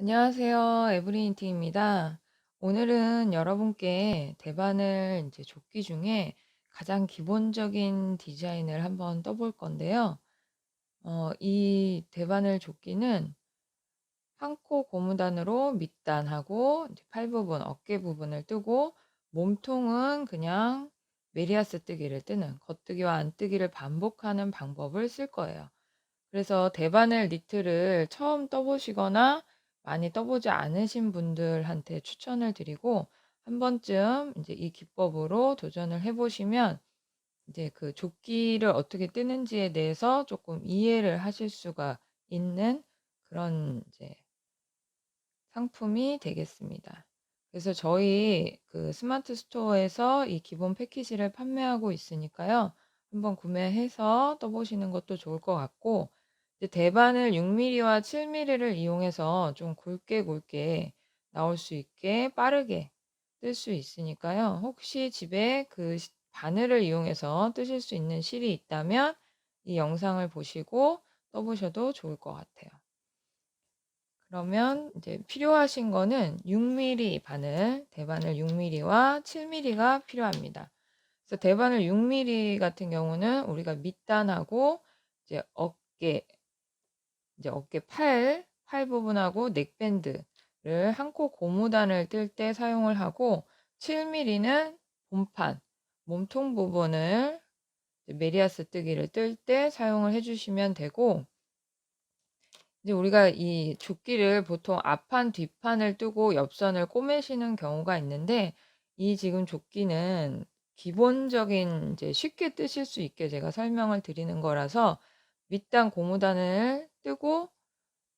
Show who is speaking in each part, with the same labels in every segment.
Speaker 1: 안녕하세요. 에브리인티입니다. 오늘은 여러분께 대바늘 조끼 중에 가장 기본적인 디자인을 한번 떠볼 건데요. 이 대바늘 조끼는 한 코 고무단으로 밑단하고 이제 팔 부분, 어깨 부분을 뜨고 몸통은 그냥 메리아스 뜨기를 뜨는 겉뜨기와 안뜨기를 반복하는 방법을 쓸 거예요. 그래서 대바늘 니트를 처음 떠보시거나 많이 떠보지 않으신 분들한테 추천을 드리고 한 번쯤 이제 이 기법으로 도전을 해 보시면 이제 그 조끼를 어떻게 뜨는지에 대해서 조금 이해를 하실 수가 있는 그런 이제 상품이 되겠습니다. 그래서 저희 그 스마트 스토어에서 이 기본 패키지를 판매하고 있으니까요. 한번 구매해서 떠보시는 것도 좋을 것 같고, 이제 대바늘 6mm와 7mm를 이용해서 좀 굵게 나올 수 있게 빠르게 뜰 수 있으니까요. 혹시 집에 그 바늘을 이용해서 뜨실 수 있는 실이 있다면 이 영상을 보시고 떠보셔도 좋을 것 같아요. 그러면 이제 필요하신 거는 6mm 바늘, 대바늘 6mm와 7mm가 필요합니다. 그래서 대바늘 6mm 같은 경우는 우리가 밑단하고 이제 어깨 팔 부분하고 넥밴드를 한 코 고무단을 뜰 때 사용을 하고 7mm는 본판, 몸통 부분을 메리아스 뜨기를 뜰 때 사용을 해주시면 되고 이제 우리가 이 조끼를 보통 앞판, 뒷판을 뜨고 옆선을 꼬매시는 경우가 있는데 이 지금 조끼는 기본적인 이제 쉽게 뜨실 수 있게 제가 설명을 드리는 거라서 밑단 고무단을 뜨고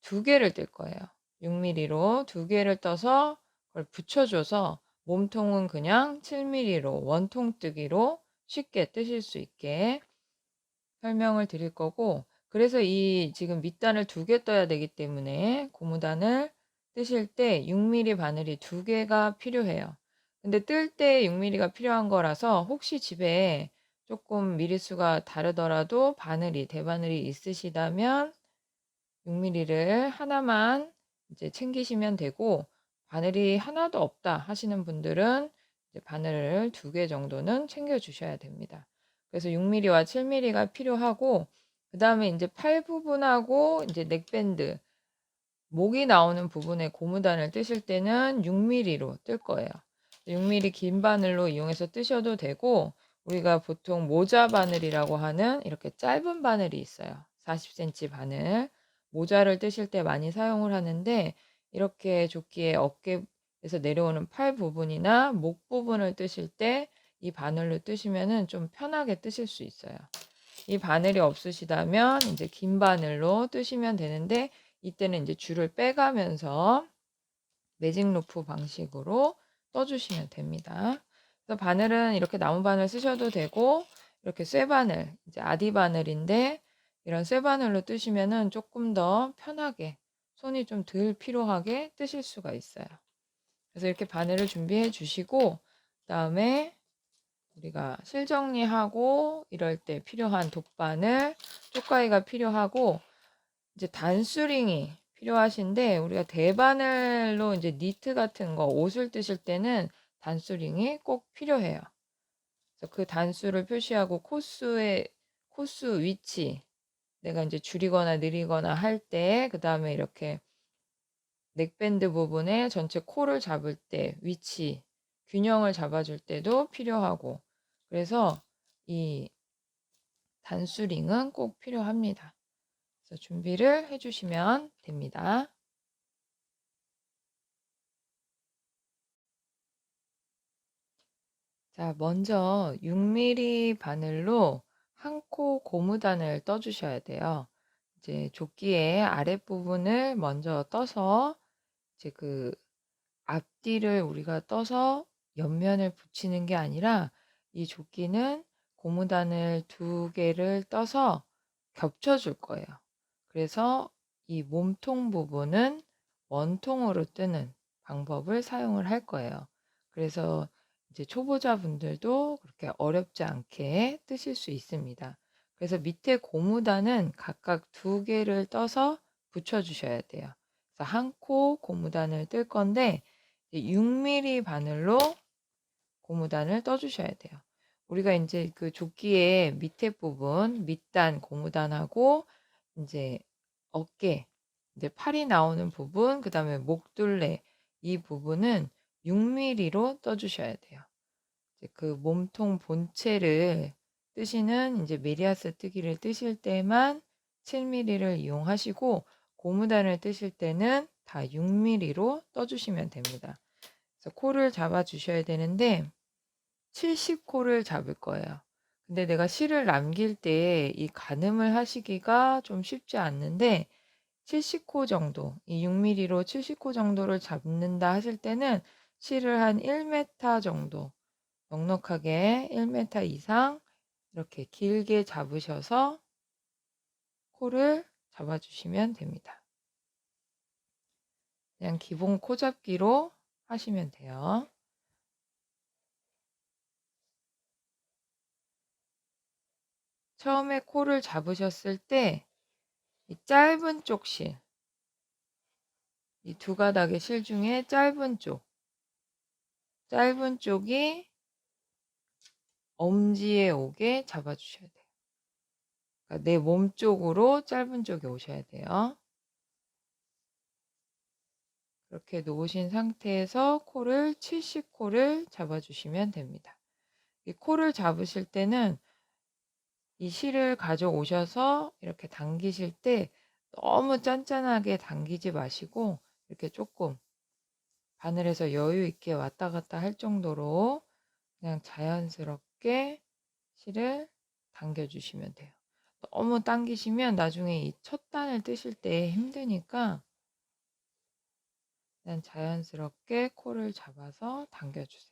Speaker 1: 두 개를 뜰 거예요. 6mm로 두 개를 떠서 그걸 붙여줘서 몸통은 그냥 7mm로 원통뜨기로 쉽게 뜨실 수 있게 설명을 드릴 거고 그래서 이 지금 밑단을 두 개 떠야 되기 때문에 고무단을 뜨실 때 6mm 바늘이 두 개가 필요해요. 근데 뜰 때 6mm가 필요한 거라서 혹시 집에 조금 미리수가 다르더라도 대바늘이 있으시다면 6mm를 하나만 이제 챙기시면 되고 바늘이 하나도 없다 하시는 분들은 이제 바늘을 두 개 정도는 챙겨 주셔야 됩니다. 그래서 6mm와 7mm가 필요하고 그다음에 이제 팔 부분하고 이제 넥밴드 목이 나오는 부분에 고무단을 뜨실 때는 6mm로 뜰 거예요. 6mm 긴 바늘로 이용해서 뜨셔도 되고 우리가 보통 모자 바늘이라고 하는 이렇게 짧은 바늘이 있어요. 40cm 바늘. 모자를 뜨실 때 많이 사용을 하는데 이렇게 조끼의 어깨에서 내려오는 팔 부분이나 목 부분을 뜨실 때 이 바늘로 뜨시면은 좀 편하게 뜨실 수 있어요. 이 바늘이 없으시다면 이제 긴 바늘로 뜨시면 되는데 이때는 이제 줄을 빼가면서 매직 로프 방식으로 떠주시면 됩니다. 그래서 바늘은 이렇게 나무 바늘 쓰셔도 되고 이렇게 쇠바늘, 이제 아디 바늘인데 이런 쇠바늘로 뜨시면은 조금 더 편하게 손이 좀 덜 필요하게 뜨실 수가 있어요. 그래서 이렇게 바늘을 준비해 주시고 그다음에 우리가 실 정리하고 이럴 때 필요한 돗바늘, 쪽가위가 필요하고 이제 단수링이 필요하신데 우리가 대바늘로 이제 니트 같은 거 옷을 뜨실 때는 단수링이 꼭 필요해요. 그래서 그 단수를 표시하고 코스 위치 내가 이제 줄이거나 늘리거나 할 때 그다음에 이렇게 넥밴드 부분에 전체 코를 잡을 때 위치 균형을 잡아줄 때도 필요하고 그래서 이 단수링은 꼭 필요합니다. 그래서 준비를 해주시면 됩니다. 자, 먼저 6mm 바늘로 한 코 고무단을 떠주셔야 돼요. 이제 조끼의 아랫부분을 먼저 떠서 이제 그 앞뒤를 우리가 떠서 옆면을 붙이는 게 아니라 이 조끼는 고무단을 두 개를 떠서 겹쳐 줄 거예요. 그래서 이 몸통 부분은 원통으로 뜨는 방법을 사용을 할 거예요. 그래서 이제 초보자분들도 그렇게 어렵지 않게 뜨실 수 있습니다. 그래서 밑에 고무단은 각각 두 개를 떠서 붙여 주셔야 돼요. 그래서 그래서 한 코 고무단을 뜰 건데 6mm 바늘로 고무단을 떠주셔야 돼요. 우리가 이제 그 조끼의 밑에 부분, 밑단 고무단하고 이제 어깨, 이제 팔이 나오는 부분, 그 다음에 목둘레 이 부분은 6mm로 떠주셔야 돼요. 이제 그 몸통 본체를 뜨시는 이제 메리아스 뜨기를 뜨실 때만 7mm를 이용하시고 고무단을 뜨실 때는 다 6mm로 떠주시면 됩니다. 그래서 코를 잡아 주셔야 되는데 70코를 잡을 거예요. 근데 내가 실을 남길 때 이 가늠을 하시기가 좀 쉽지 않는데 70코 정도, 이 6mm로 70코 정도를 잡는다 하실 때는 실을 한 1m 정도 넉넉하게 1m 이상 이렇게 길게 잡으셔서 코를 잡아주시면 됩니다. 그냥 기본 코 잡기로 하시면 돼요. 처음에 코를 잡으셨을 때 이 짧은 쪽 실, 이 두 가닥의 실 중에 짧은 쪽이 엄지에 오게 잡아주셔야 돼요. 그러니까 내 몸 쪽으로 짧은 쪽이 오셔야 돼요. 그렇게 놓으신 상태에서 코를 70코를 잡아주시면 됩니다. 이 코를 잡으실 때는 이 실을 가져오셔서 이렇게 당기실 때 너무 짠짠하게 당기지 마시고 이렇게 조금 바늘에서 여유 있게 왔다 갔다 할 정도로 그냥 자연스럽게 실을 당겨주시면 돼요. 너무 당기시면 나중에 이 첫 단을 뜨실 때 힘드니까 그냥 자연스럽게 코를 잡아서 당겨주세요.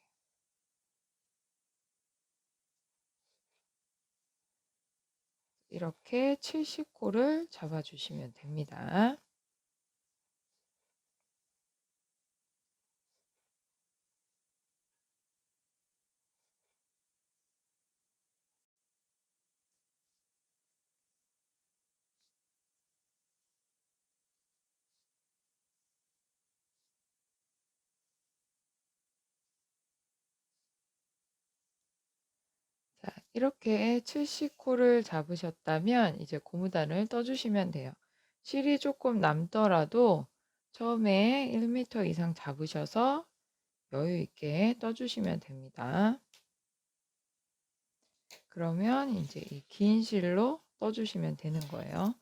Speaker 1: 이렇게 70코를 잡아주시면 됩니다. 자, 이렇게 70코를 잡으셨다면 이제 고무단을 떠주시면 돼요. 실이 조금 남더라도 처음에 1m 이상 잡으셔서 여유 있게 떠주시면 됩니다. 그러면 이제 이 긴 실로 떠주시면 되는 거예요.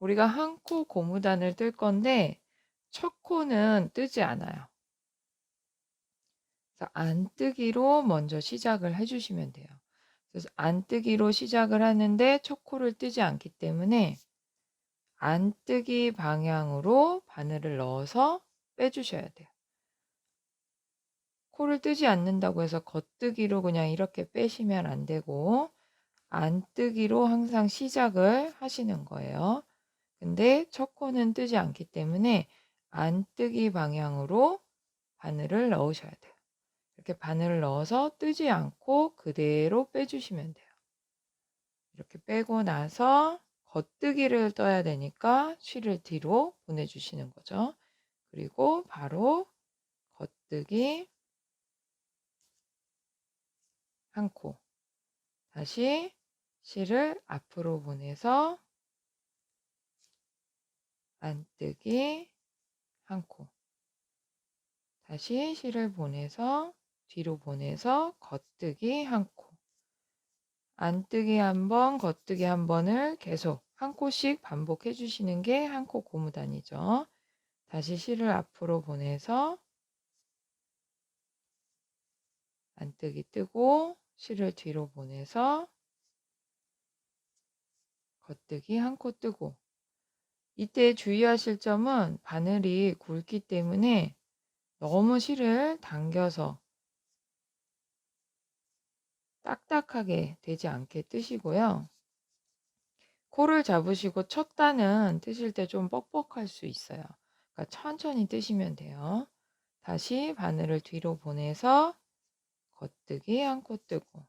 Speaker 1: 우리가 한 코 고무단을 뜰 건데 첫 코는 뜨지 않아요. 그래서 안뜨기로 먼저 시작을 해주시면 돼요. 그래서 안뜨기로 시작을 하는데 첫 코를 뜨지 않기 때문에 안뜨기 방향으로 바늘을 넣어서 빼주셔야 돼요. 코를 뜨지 않는다고 해서 겉뜨기로 그냥 이렇게 빼시면 안 되고 안뜨기로 항상 시작을 하시는 거예요. 근데 첫 코는 뜨지 않기 때문에 안뜨기 방향으로 바늘을 넣으셔야 돼요. 이렇게 바늘을 넣어서 뜨지 않고 그대로 빼주시면 돼요. 이렇게 빼고 나서 겉뜨기를 떠야 되니까 실을 뒤로 보내주시는 거죠. 그리고 바로 겉뜨기 한 코. 다시 실을 앞으로 보내서 안뜨기 한 코. 다시 실을 보내서 뒤로 보내서 겉뜨기 한 코. 안뜨기 한 번, 겉뜨기 한 번을 계속 한 코씩 반복해 주시는 게 한 코 고무단이죠. 다시 실을 앞으로 보내서 안뜨기 뜨고 실을 뒤로 보내서 겉뜨기 한 코 뜨고 이때 주의하실 점은 바늘이 굵기 때문에 너무 실을 당겨서 딱딱하게 되지 않게 뜨시고요. 코를 잡으시고 첫 단은 뜨실 때 좀 뻑뻑할 수 있어요. 그러니까 천천히 뜨시면 돼요. 다시 바늘을 뒤로 보내서 겉뜨기 한 코 뜨고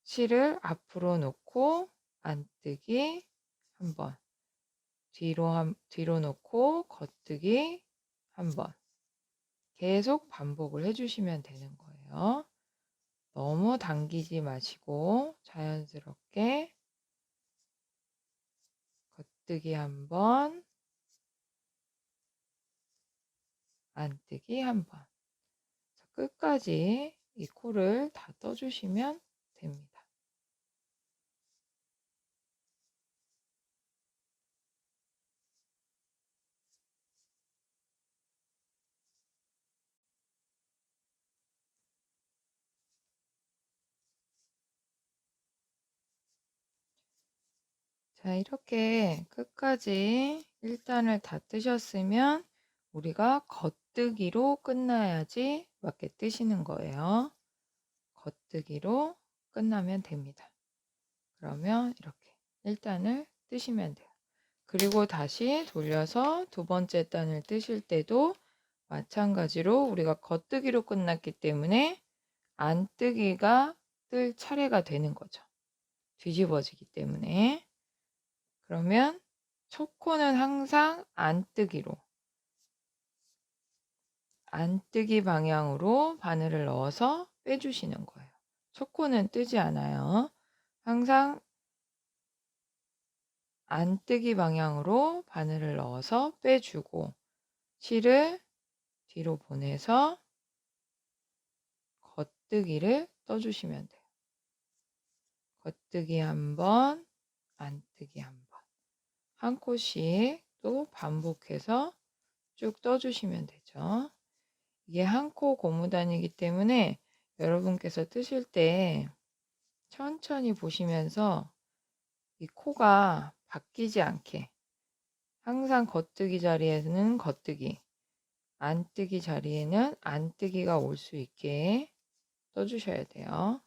Speaker 1: 실을 앞으로 놓고 안뜨기 한 번 뒤로 놓고 겉뜨기 한 번. 계속 반복을 해주시면 되는 거예요. 너무 당기지 마시고 자연스럽게 겉뜨기 한 번, 안뜨기 한 번. 끝까지 이 코를 다 떠주시면 됩니다. 자, 이렇게 끝까지 1단을 다 뜨셨으면 우리가 겉뜨기로 끝나야지 맞게 뜨시는 거예요. 겉뜨기로 끝나면 됩니다. 그러면 이렇게 1단을 뜨시면 돼요. 그리고 다시 돌려서 두 번째 단을 뜨실 때도 마찬가지로 우리가 겉뜨기로 끝났기 때문에 안뜨기가 뜰 차례가 되는 거죠. 뒤집어지기 때문에. 그러면 첫 코는 항상 안뜨기 방향으로 바늘을 넣어서 빼주시는 거예요. 첫 코는 뜨지 않아요. 항상 안뜨기 방향으로 바늘을 넣어서 빼주고 실을 뒤로 보내서 겉뜨기를 떠주시면 돼요. 겉뜨기 한 번, 안뜨기 한 번. 한 코씩 또 반복해서 쭉 떠주시면 되죠. 이게 한 코 고무단이기 때문에 여러분께서 뜨실 때 천천히 보시면서 이 코가 바뀌지 않게 항상 겉뜨기 자리에는 겉뜨기, 안뜨기 자리에는 안뜨기가 올 수 있게 떠주셔야 돼요.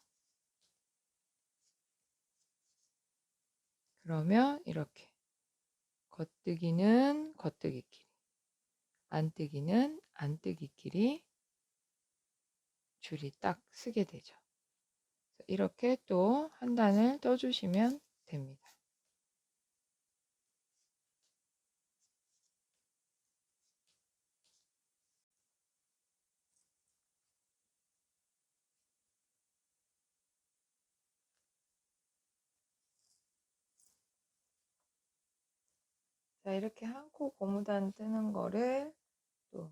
Speaker 1: 그러면 이렇게 겉뜨기는 겉뜨기끼리, 안뜨기는 안뜨기끼리 줄이 딱 쓰게 되죠. 이렇게 또 한 단을 떠주시면 됩니다. 자, 이렇게 한 코 고무단 뜨는 거를 또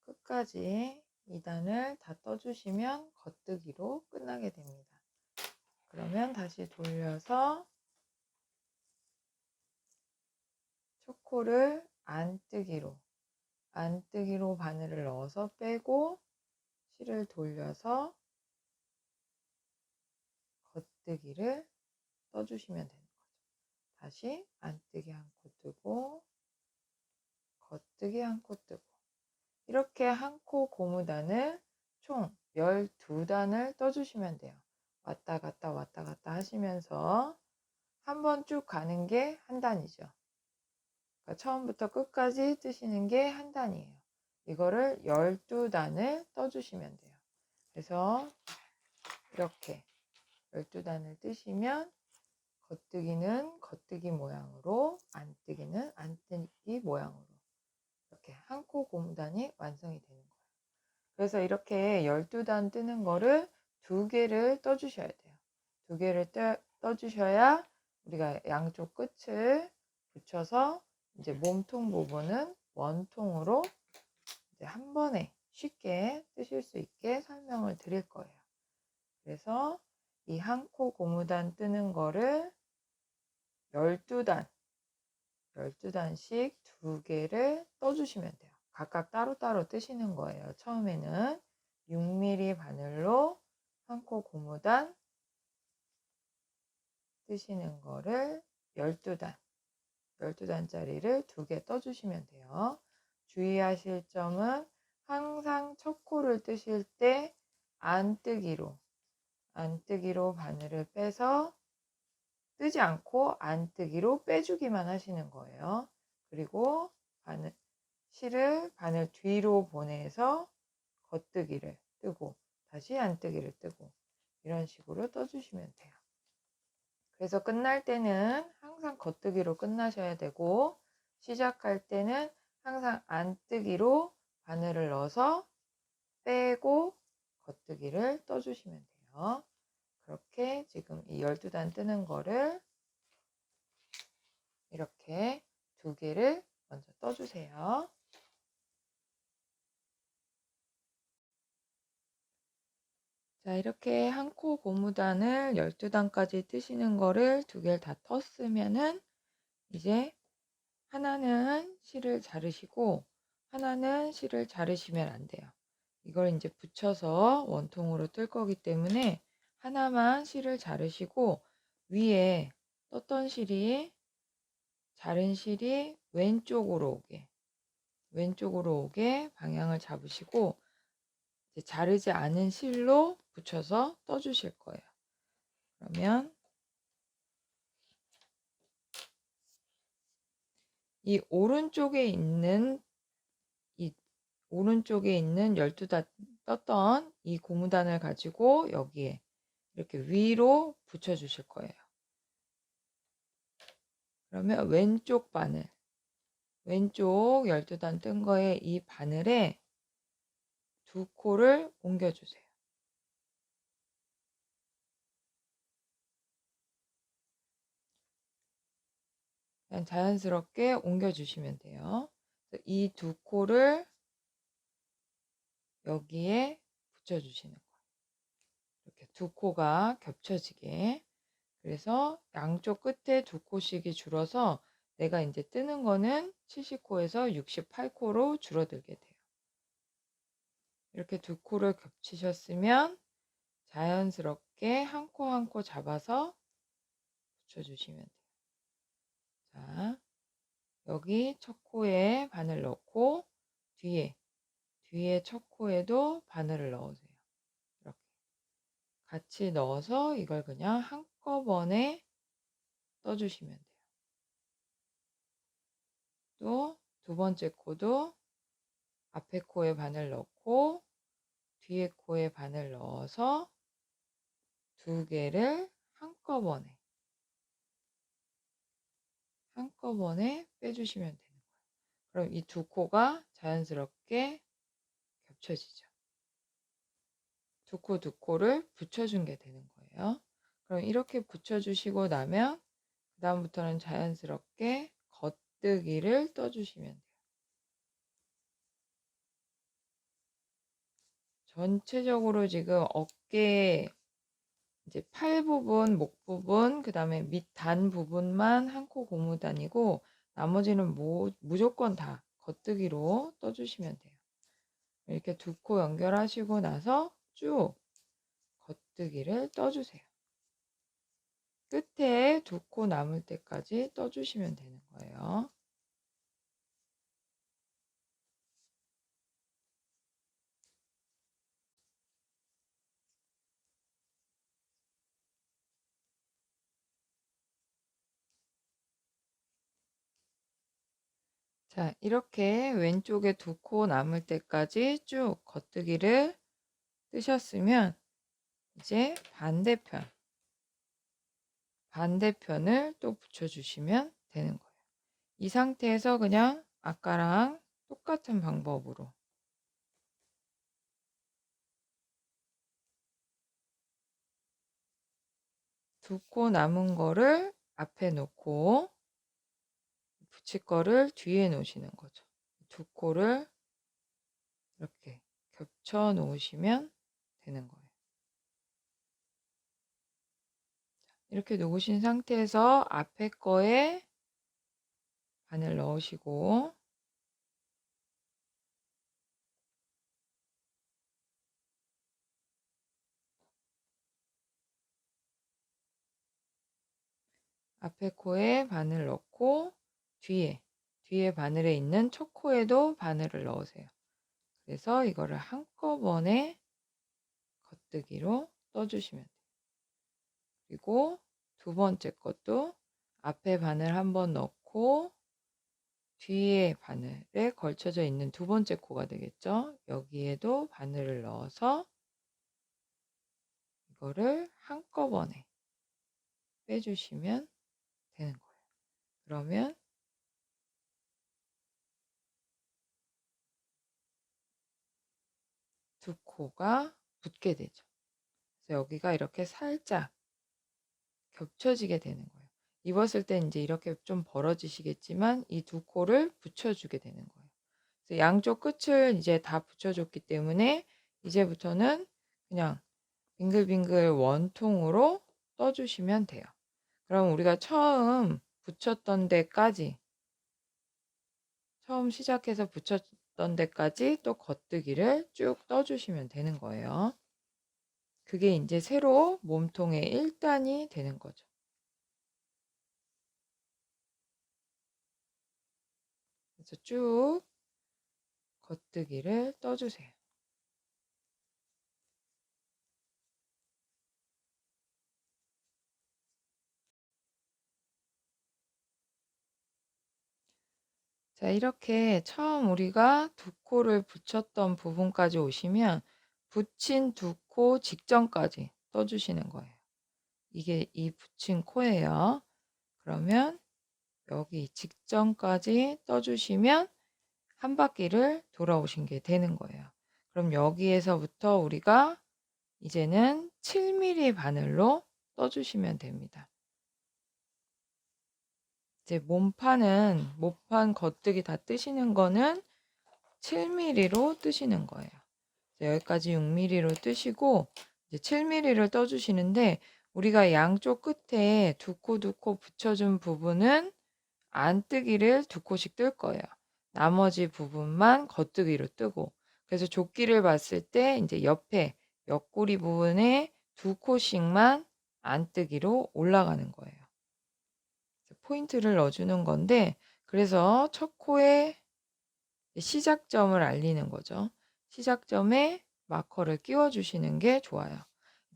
Speaker 1: 끝까지 2단을 다 떠주시면 겉뜨기로 끝나게 됩니다. 그러면 다시 돌려서 첫 코를 안뜨기로 바늘을 넣어서 빼고 실을 돌려서 겉뜨기를 떠주시면 되는 거죠. 다시 안뜨기 한 코 뜨고 겉뜨기 한 코 뜨고 이렇게 한 코 고무단을 총 12단을 떠주시면 돼요. 왔다 갔다 왔다 갔다 하시면서 한 번 쭉 가는 게 한 단이죠. 그러니까 처음부터 끝까지 뜨시는 게 한 단이에요. 이거를 12단을 떠주시면 돼요. 그래서 이렇게 12단을 뜨시면 겉뜨기는 겉뜨기 모양으로, 안뜨기는 안뜨기 모양으로 이렇게 한 코 고무단이 완성이 되는 거예요. 그래서 이렇게 12단 뜨는 거를 2개를 떠주셔야 돼요. 2개를 떠주셔야 우리가 양쪽 끝을 붙여서 이제 몸통 부분은 원통으로 이제 한 번에 쉽게 뜨실 수 있게 설명을 드릴 거예요. 그래서 이 한 코 고무단 뜨는 거를 12단, 12단씩 2개를 떠주시면 돼요. 각각 따로따로 뜨시는 거예요. 처음에는 6mm 바늘로 한 코 고무단 뜨시는 거를 12단, 12단짜리를 2개 떠주시면 돼요. 주의하실 점은 항상 첫 코를 뜨실 때 안뜨기로 바늘을 빼서 뜨지 않고 안뜨기로 빼주기만 하시는 거예요. 그리고 실을 바늘 뒤로 보내서 겉뜨기를 뜨고 다시 안뜨기를 뜨고 이런 식으로 떠주시면 돼요. 그래서 끝날 때는 항상 겉뜨기로 끝나셔야 되고 시작할 때는 항상 안뜨기로 바늘을 넣어서 빼고 겉뜨기를 떠주시면 돼요. 그렇게 지금 이 12단 뜨는 거를 이렇게 2개를 먼저 떠주세요. 자, 이렇게 한 코 고무단을 12단까지 뜨시는 거를 2개를 다 텄으면은 이제 하나는 실을 자르시고 하나는 실을 자르시면 안 돼요. 이걸 이제 붙여서 원통으로 뜰 거기 때문에 하나만 실을 자르시고 위에 떴던 실이 자른 실이 왼쪽으로 오게 방향을 잡으시고 이제 자르지 않은 실로 붙여서 떠주실 거예요. 그러면 이 오른쪽에 있는 12단 떴던 이 고무단을 가지고 여기에 이렇게 위로 붙여 주실 거예요. 그러면 왼쪽 12단 뜬 거에 이 바늘에 2코를 옮겨 주세요. 그냥 자연스럽게 옮겨 주시면 돼요. 이 2코를 여기에 붙여 주시는 거예요. 이렇게 2코가 겹쳐지게. 그래서 양쪽 끝에 2코씩이 줄어서 내가 이제 뜨는 거는 70코에서 68코로 줄어들게 돼요. 이렇게 2코를 겹치셨으면 자연스럽게 한 코 한 코 잡아서 붙여주시면 돼요. 자, 여기 첫 코에 바늘 넣고 뒤에 첫 코에도 바늘을 넣으세요. 이렇게 같이 넣어서 이걸 그냥 한꺼번에 떠주시면 돼요. 또 2번째 코도 앞에 코에 바늘 넣고 뒤에 코에 바늘 넣어서 2개를 한꺼번에 빼주시면 되는 거예요. 그럼 이 2코가 자연스럽게 겹쳐지죠. 2코를 붙여준 게 되는 거예요. 그럼 이렇게 붙여주시고 나면 그 다음부터는 자연스럽게 겉뜨기를 떠주시면 돼요. 전체적으로 지금 어깨 이제 팔 부분, 목 부분, 그 다음에 밑 단 부분만 한 코 고무단이고 나머지는 무조건 다 겉뜨기로 떠주시면 돼요. 이렇게 2코 연결하시고 나서 쭉 겉뜨기를 떠주세요. 끝에 2코 남을 때까지 떠주시면 되는 거예요. 자, 이렇게 왼쪽에 2코 남을 때까지 쭉 겉뜨기를 뜨셨으면 이제 반대편을 또 붙여주시면 되는 거예요. 이 상태에서 그냥 아까랑 똑같은 방법으로 2코 남은 거를 앞에 놓고 붙일 거를 뒤에 놓으시는 거죠. 2코를 이렇게 겹쳐 놓으시면 되는 거예요. 이렇게 놓으신 상태에서 앞에 거에 바늘 넣으시고 앞에 코에 바늘 넣고 뒤에 바늘에 있는 첫 코에도 바늘을 넣으세요. 그래서 이거를 한꺼번에 겉뜨기로 떠주시면 돼요. 그리고 2번째 것도 앞에 바늘 한번 넣고 뒤에 바늘에 걸쳐져 있는 2번째 코가 되겠죠. 여기에도 바늘을 넣어서 이거를 한꺼번에 빼주시면 되는 거예요. 그러면 코가 붙게 되죠. 그래서 여기가 이렇게 살짝 겹쳐지게 되는 거예요. 입었을 때 이제 이렇게 좀 벌어지시겠지만 이 두 코를 붙여주게 되는 거예요. 그래서 양쪽 끝을 이제 다 붙여줬기 때문에 이제부터는 그냥 빙글빙글 원통으로 떠주시면 돼요. 그럼 우리가 처음 붙였던 데까지, 처음 시작해서 붙였던 데까지 또 겉뜨기를 쭉 떠주시면 되는 거예요. 그게 이제 새로 몸통의 1단이 되는 거죠. 그래서 쭉 겉뜨기를 떠주세요. 자, 이렇게 처음 우리가 두 코를 붙였던 부분까지 오시면 붙인 두 코 직전까지 떠주시는 거예요. 이게 이 붙인 코예요. 그러면 여기 직전까지 떠주시면 한 바퀴를 돌아오신 게 되는 거예요. 그럼 여기에서부터 우리가 이제는 7mm 바늘로 떠주시면 됩니다. 이제 몸판 겉뜨기 다 뜨시는 거는 7mm로 뜨시는 거예요. 여기까지 6mm로 뜨시고 이제 7mm를 떠주시는데 우리가 양쪽 끝에 두 코 붙여준 부분은 안뜨기를 두 코씩 뜰 거예요. 나머지 부분만 겉뜨기로 뜨고 그래서 조끼를 봤을 때 이제 옆에 옆구리 부분에 두 코씩만 안뜨기로 올라가는 거예요. 포인트를 넣어주는 건데 그래서 첫 코에 시작점을 알리는 거죠. 시작점에 마커를 끼워주시는 게 좋아요.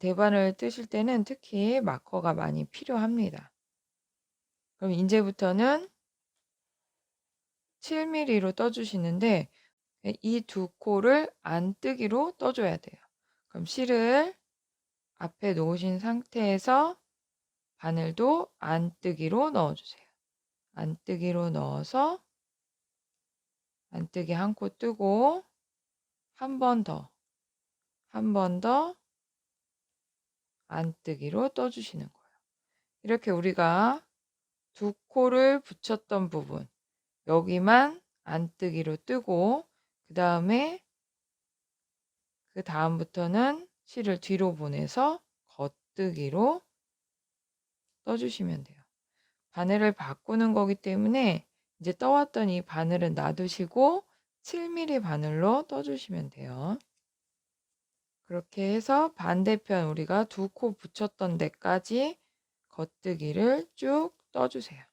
Speaker 1: 대반을 뜨실 때는 특히 마커가 많이 필요합니다. 그럼 이제부터는 7mm로 떠주시는데 이 두 코를 안뜨기로 떠줘야 돼요. 그럼 실을 앞에 놓으신 상태에서 바늘도 안뜨기로 넣어주세요. 안뜨기로 넣어서 안뜨기 한 코 뜨고 한 번 더 안뜨기로 떠주시는 거예요. 이렇게 우리가 두 코를 붙였던 부분 여기만 안뜨기로 뜨고 그 다음부터는 실을 뒤로 보내서 겉뜨기로 떠주시면 돼요. 바늘을 바꾸는 거기 때문에 이제 떠왔던 이 바늘은 놔두시고 7mm 바늘로 떠주시면 돼요. 그렇게 해서 반대편 우리가 두 코 붙였던 데까지 겉뜨기를 쭉 떠주세요.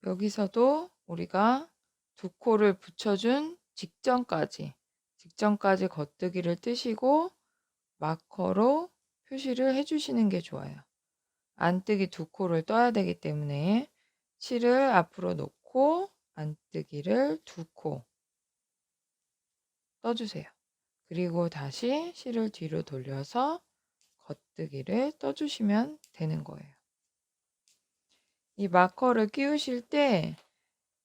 Speaker 1: 여기서도 우리가 두 코를 붙여준 직전까지 겉뜨기를 뜨시고 마커로 표시를 해주시는 게 좋아요. 안뜨기 두 코를 떠야 되기 때문에 실을 앞으로 놓고 안뜨기를 두 코 떠주세요. 그리고 다시 실을 뒤로 돌려서 겉뜨기를 떠주시면 되는 거예요. 이 마커를 끼우실 때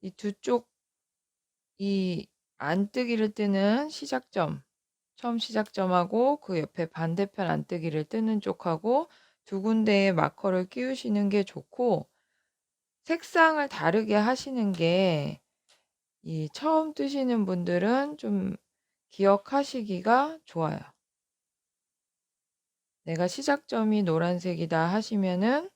Speaker 1: 이 두 쪽 이 안뜨기를 뜨는 시작점, 처음 시작점하고 그 옆에 반대편 안뜨기를 뜨는 쪽하고 두 군데에 마커를 끼우시는 게 좋고 색상을 다르게 하시는 게 이 처음 뜨시는 분들은 좀 기억하시기가 좋아요. 내가 시작점이 노란색이다 하시면은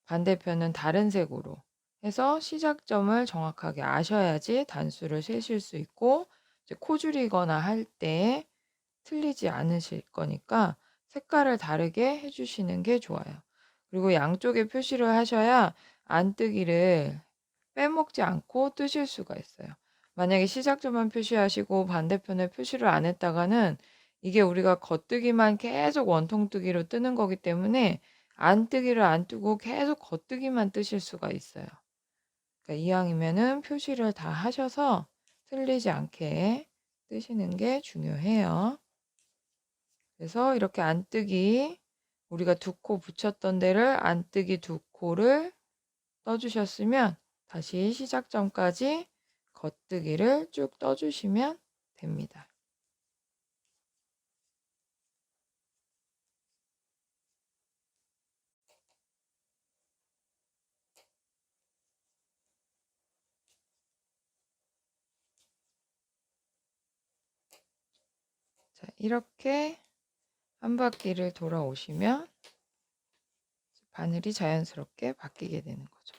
Speaker 1: 반대편은 다른 색으로 해서 시작점을 정확하게 아셔야지 단수를 세실 수 있고 이제 코 줄이거나 할 때 틀리지 않으실 거니까 색깔을 다르게 해주시는 게 좋아요. 그리고 양쪽에 표시를 하셔야 안뜨기를 빼먹지 않고 뜨실 수가 있어요. 만약에 시작점만 표시하시고 반대편에 표시를 안 했다가는 이게 우리가 겉뜨기만 계속 원통뜨기로 뜨는 거기 때문에 안뜨기를 안 뜨고 계속 겉뜨기만 뜨실 수가 있어요. 그러니까 이왕이면은 표시를 다 하셔서 틀리지 않게 뜨시는 게 중요해요. 그래서 이렇게 안뜨기 우리가 두 코 붙였던 데를 안뜨기 두 코를 떠주셨으면 다시 시작점까지 겉뜨기를 쭉 떠주시면 됩니다. 자, 이렇게 한 바퀴를 돌아오시면 바늘이 자연스럽게 바뀌게 되는 거죠.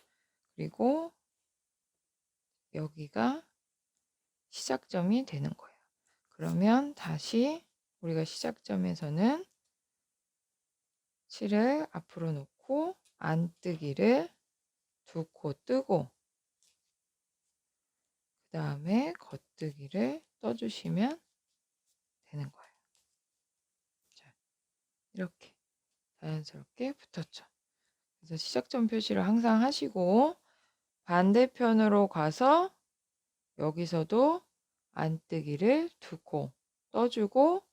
Speaker 1: 그리고 여기가 시작점이 되는 거예요. 그러면 다시 우리가 시작점에서는 실을 앞으로 놓고 안뜨기를 두 코 뜨고 그 다음에 겉뜨기를 떠주시면 되는 거예요. 자, 이렇게 자연스럽게 붙었죠. 그래서 시작점 표시를 항상 하시고 반대편으로 가서 여기서도 안뜨기를 두 코 떠주고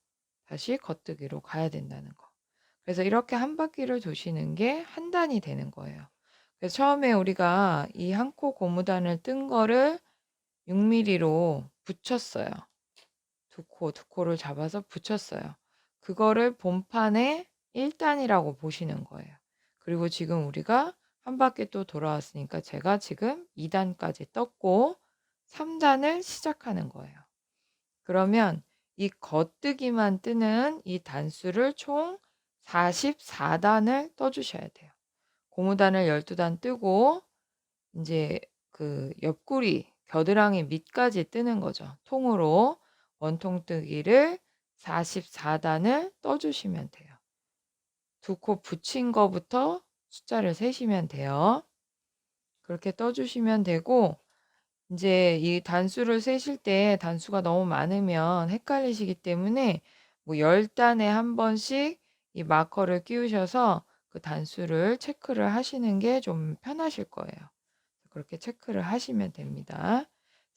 Speaker 1: 다시 겉뜨기로 가야 된다는 거. 그래서 이렇게 한 바퀴를 도시는 게 한 단이 되는 거예요. 그래서 처음에 우리가 이 한 코 고무단을 뜬 거를 6mm로 붙였어요. 두 코를 잡아서 붙였어요. 그거를 본판의 1단이라고 보시는 거예요. 그리고 지금 우리가 한 바퀴 또 돌아왔으니까 제가 지금 2단까지 떴고 3단을 시작하는 거예요. 그러면 이 겉뜨기만 뜨는 이 단수를 총 44단을 떠주셔야 돼요. 고무단을 12단 뜨고 이제 그 옆구리 겨드랑이 밑까지 뜨는 거죠. 통으로 원통뜨기를 44단을 떠주시면 돼요. 두 코 붙인 거부터 숫자를 세시면 돼요. 그렇게 떠주시면 되고 이제 이 단수를 세실 때 단수가 너무 많으면 헷갈리시기 때문에 뭐 10단에 한 번씩 이 마커를 끼우셔서 그 단수를 체크를 하시는 게 좀 편하실 거예요. 그렇게 체크를 하시면 됩니다.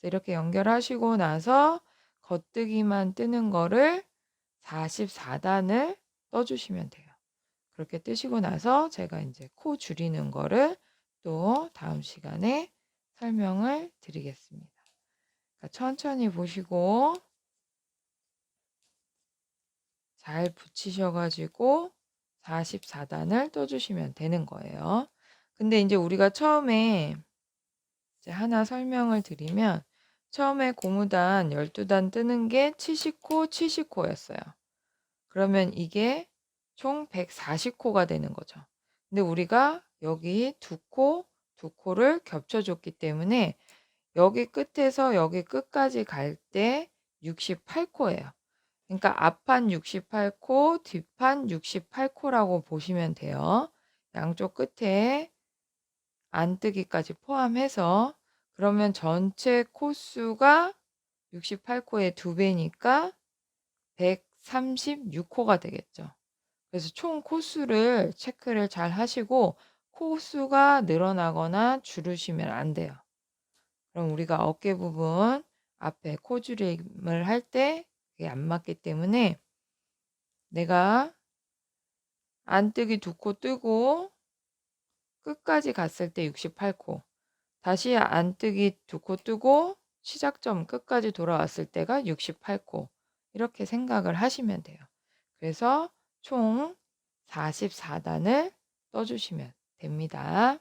Speaker 1: 이렇게 연결하시고 나서 겉뜨기만 뜨는 거를 44단을 떠주시면 돼요. 그렇게 뜨시고 나서 제가 이제 코 줄이는 거를 또 다음 시간에 설명을 드리겠습니다. 그러니까 천천히 보시고 잘 붙이셔가지고 44단을 떠주시면 되는 거예요. 근데 이제 우리가 처음에 이제 하나 설명을 드리면 처음에 고무단 12단 뜨는 게 70코, 70코였어요. 그러면 이게 총 140코가 되는 거죠. 근데 우리가 여기 두 코를 겹쳐줬기 때문에 여기 끝에서 여기 끝까지 갈 때 68코예요. 그러니까 앞판 68코, 뒷판 68코라고 보시면 돼요. 양쪽 끝에 안뜨기까지 포함해서 그러면 전체 코수가 68코의 2배니까 136코가 되겠죠. 그래서 총 코수를 체크를 잘 하시고 코수가 늘어나거나 줄으시면 안 돼요. 그럼 우리가 어깨 부분 앞에 코줄임을 할 때 그게 안 맞기 때문에 내가 안뜨기 두 코 뜨고 끝까지 갔을 때 68코 다시 안뜨기 두 코 뜨고 시작점 끝까지 돌아왔을 때가 68코 이렇게 생각을 하시면 돼요. 그래서 총 44단을 떠주시면 됩니다.